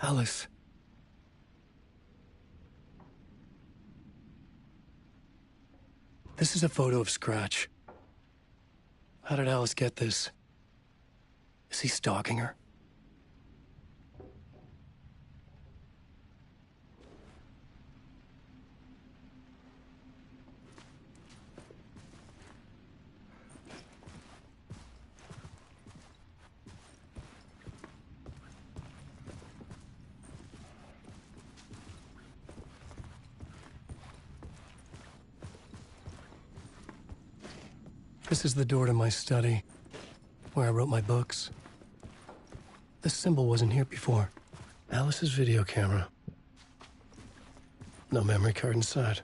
Alice. This is a photo of Scratch. How did Alice get this? Is he stalking her? This is the door to my study, where I wrote my books. This symbol wasn't here before. Alice's video camera. No memory card inside.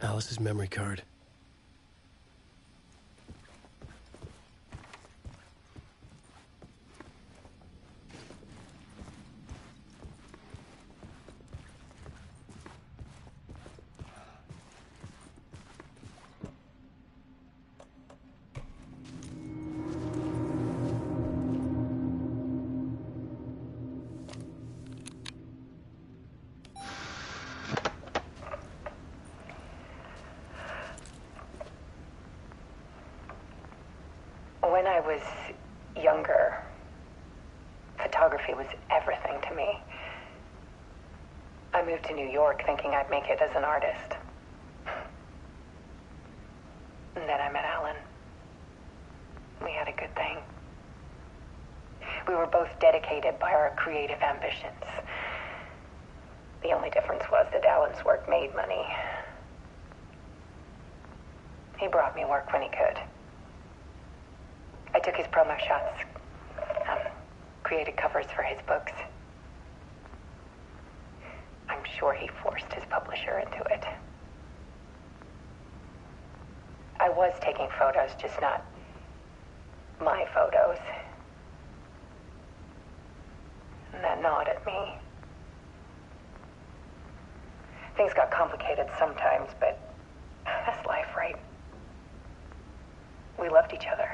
Alice's memory card. When I was younger, photography was everything to me. I moved to New York thinking I'd make it as an artist. And then I met Alan. We had a good thing. We were both dedicated by our creative ambitions. The only difference was that Alan's work made money. He brought me work when he could. I took his promo shots, created covers for his books. I'm sure he forced his publisher into it. I was taking photos, just not my photos. And that gnawed at me. Things got complicated sometimes, but that's life, right? We loved each other.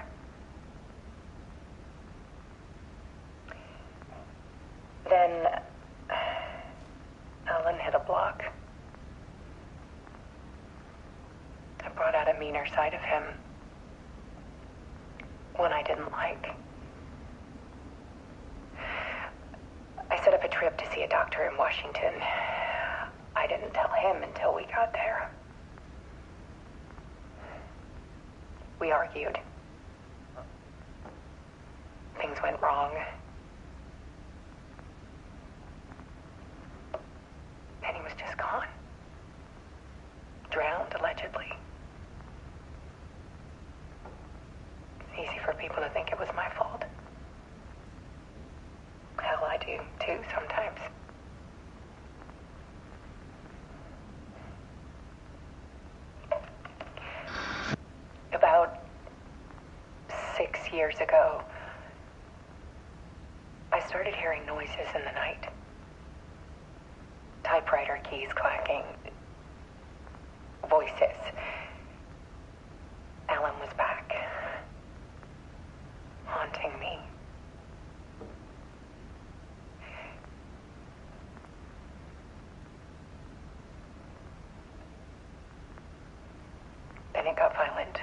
Then Alan hit a block. I brought out a meaner side of him. One I didn't like. I set up a trip to see a doctor in Washington. I didn't tell him until we got there. We argued. Things went wrong. And he was just gone. Drowned, allegedly. It's easy for people to think it was my fault. Hell, I do, too, sometimes. About 6 years ago, I started hearing noises in the night. Typewriter keys clacking. Voices. Alan was back. Haunting me. Then it got violent.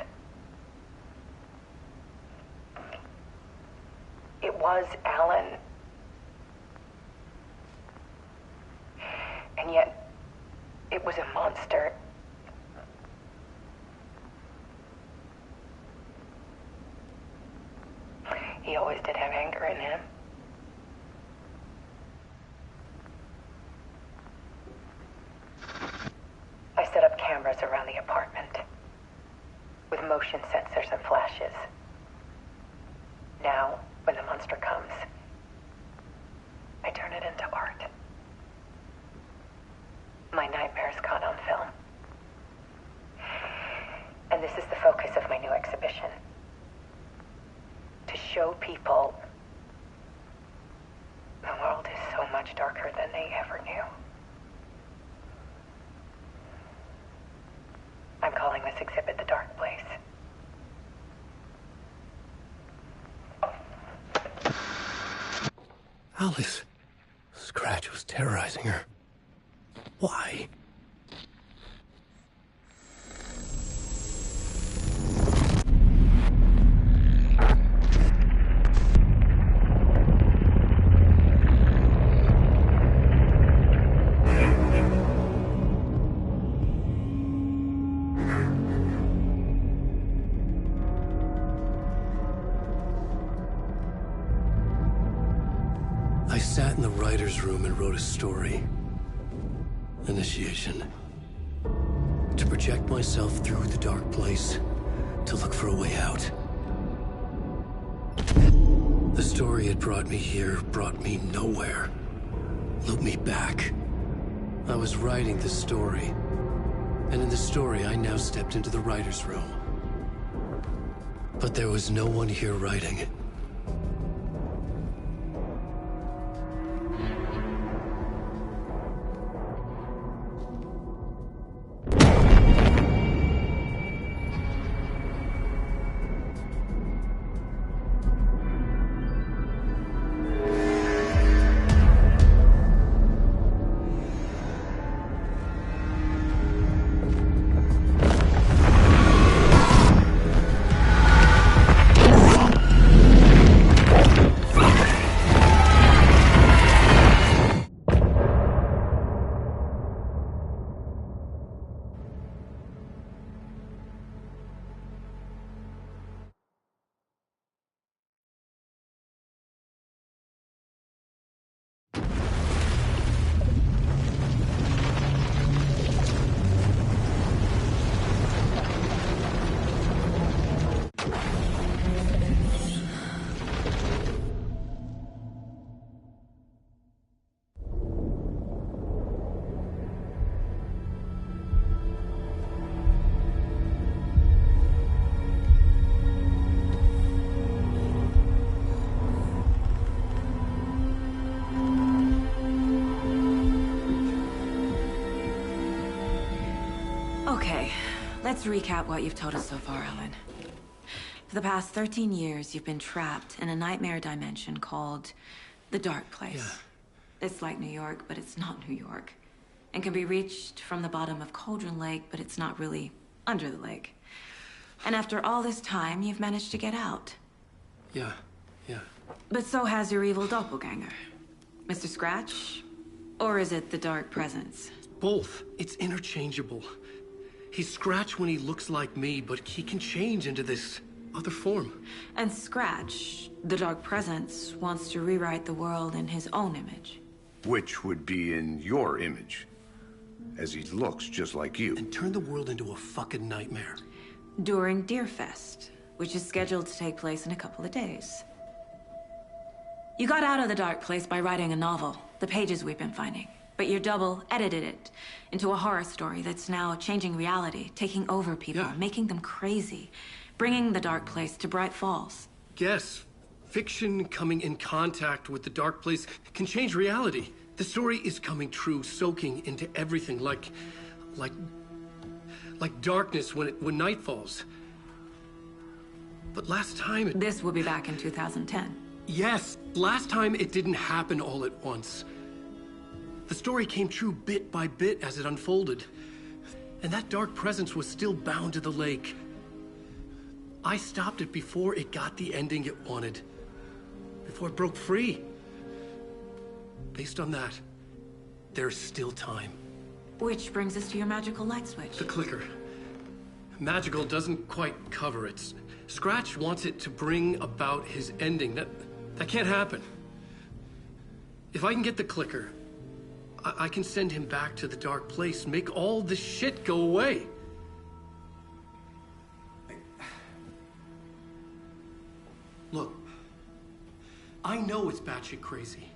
It was Alan. And yet, it was a monster. He always did have anger in him. I set up cameras around the apartment with motion sensors and flashes. Now, when the monster comes, I turn it into art. My nightmares caught on film. And this is the focus of my new exhibition. To show people the world is so Alice. Scratch was terrorizing her. Why? I sat in the writer's room and wrote a story. Initiation. To project myself through the dark place, to look for a way out. The story had brought me here, brought me nowhere. Looped me back. I was writing the story. And in the story, I now stepped into the writer's room. But there was no one here writing. Okay, let's recap what you've told us so far, Alan. For the past 13 years, you've been trapped in a nightmare dimension called the Dark Place. Yeah. It's like New York, but it's not New York. And can be reached from the bottom of Cauldron Lake, but it's not really under the lake. And after all this time, you've managed to get out. Yeah. But so has your evil doppelganger. Mr. Scratch? Or is it the Dark Presence? Both. It's interchangeable. He's Scratch when he looks like me, but he can change into this other form. And Scratch, the Dark Presence, wants to rewrite the world in his own image. Which would be in your image, as he looks just like you. And turn the world into a fucking nightmare. During Deerfest, which is scheduled to take place in a couple of days. You got out of the Dark Place by writing a novel, the pages we've been finding. But your double edited it into a horror story that's now changing reality, taking over people, Yeah. making them crazy, bringing the Dark Place to Bright Falls. Yes, fiction coming in contact with the dark place can change reality. The story is coming true, soaking into everything like darkness when night falls. But last time it... This will be back in 2010. Yes, last time it didn't happen all at once. The story came true bit by bit as it unfolded. And that dark presence was still bound to the lake. I stopped it before it got the ending it wanted. Before it broke free. Based on that, there's still time. Which brings us to your magical light switch. The clicker. Magical doesn't quite cover it. Scratch wants it to bring about his ending. That can't happen. If I can get the clicker, I can send him back to the dark place, make all this shit go away. Look, I know it's batshit crazy.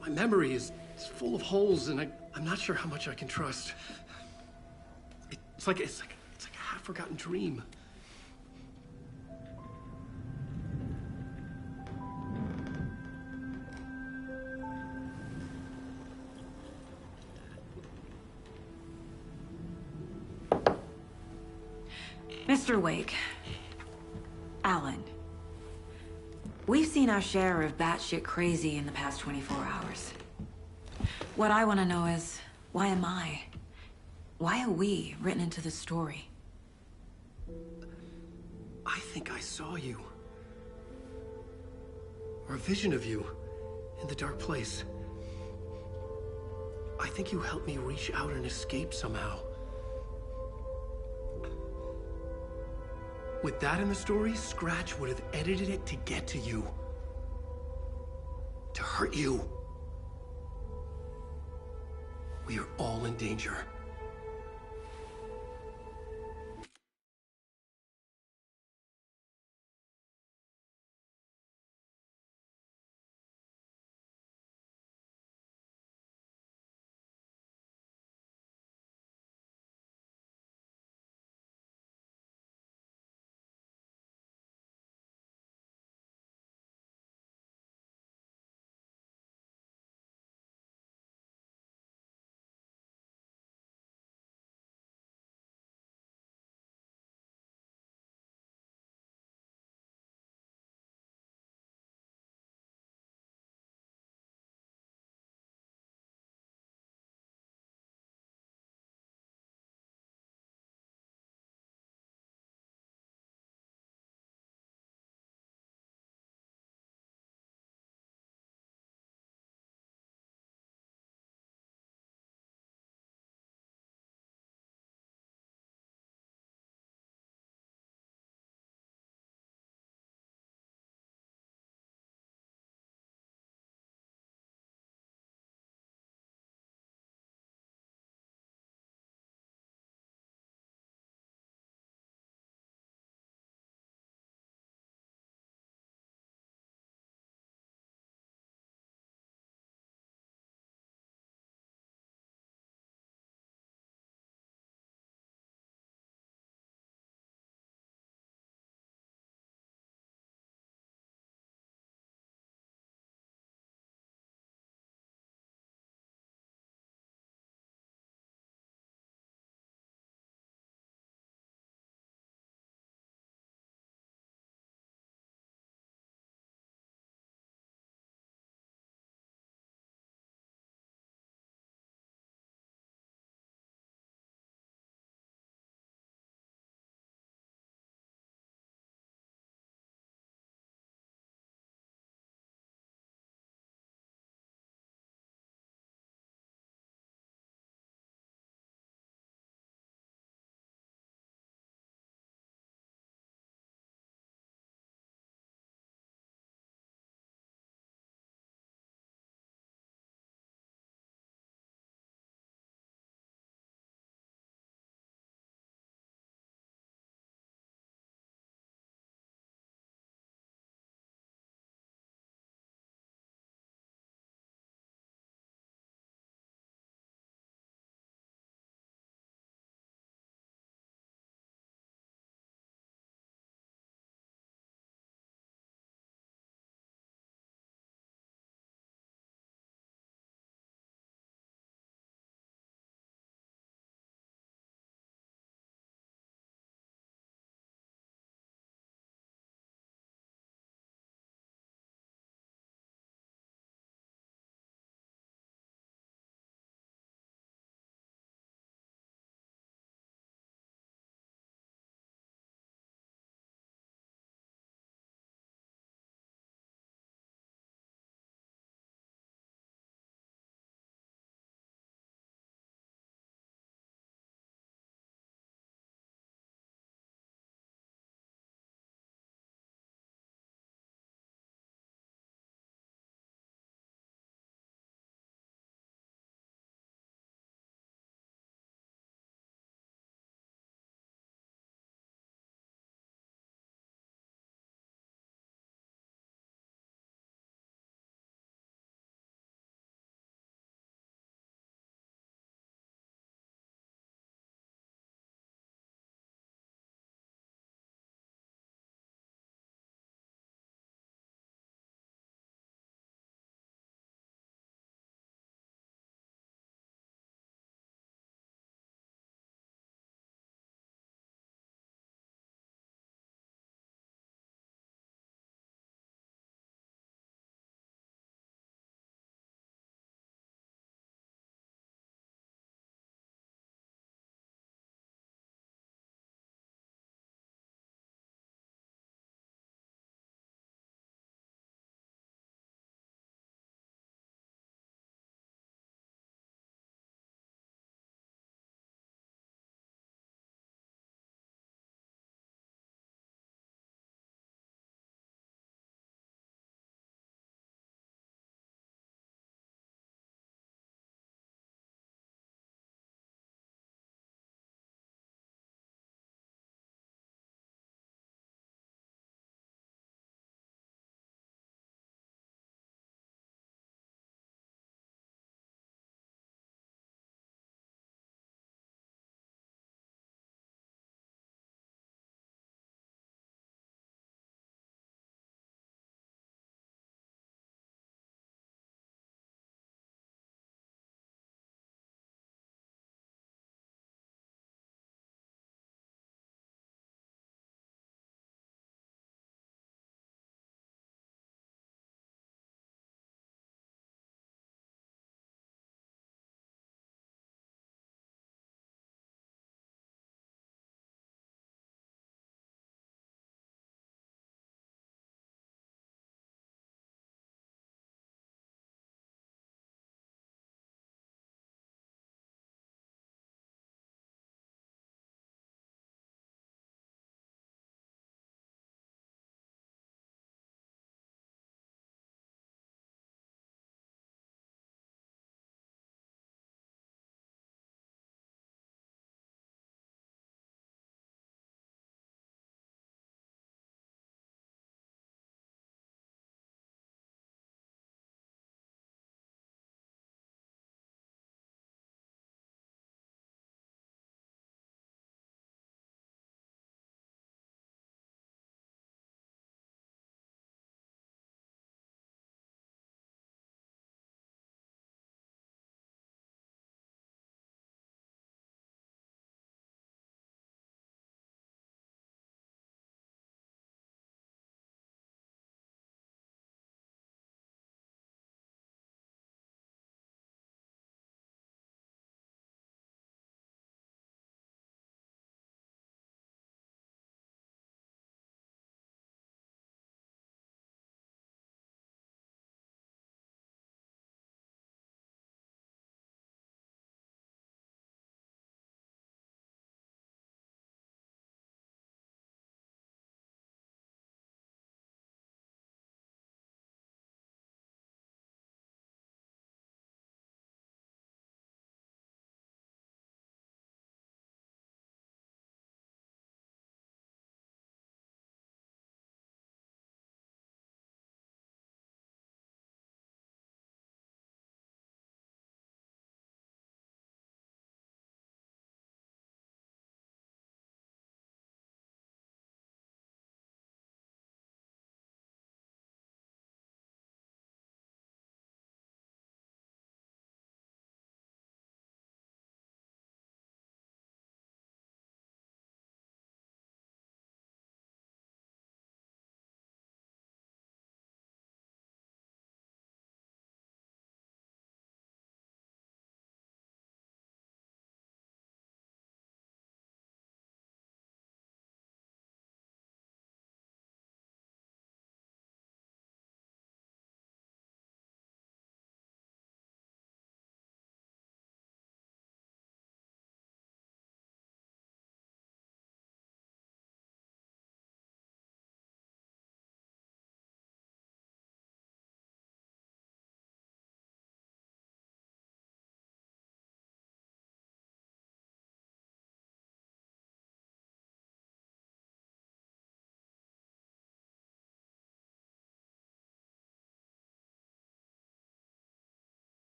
My memory is full of holes, and I'm not sure how much I can trust. It's like a half-forgotten dream. Mr. Wake. Alan. We've seen our share of batshit crazy in the past 24 hours. What I want to know is, why am I? Why are we written into the story? I think I saw you. Or a vision of you in the dark place. I think you helped me reach out and escape somehow. With that in the story, Scratch would have edited it to get to you. To hurt you. We are all in danger.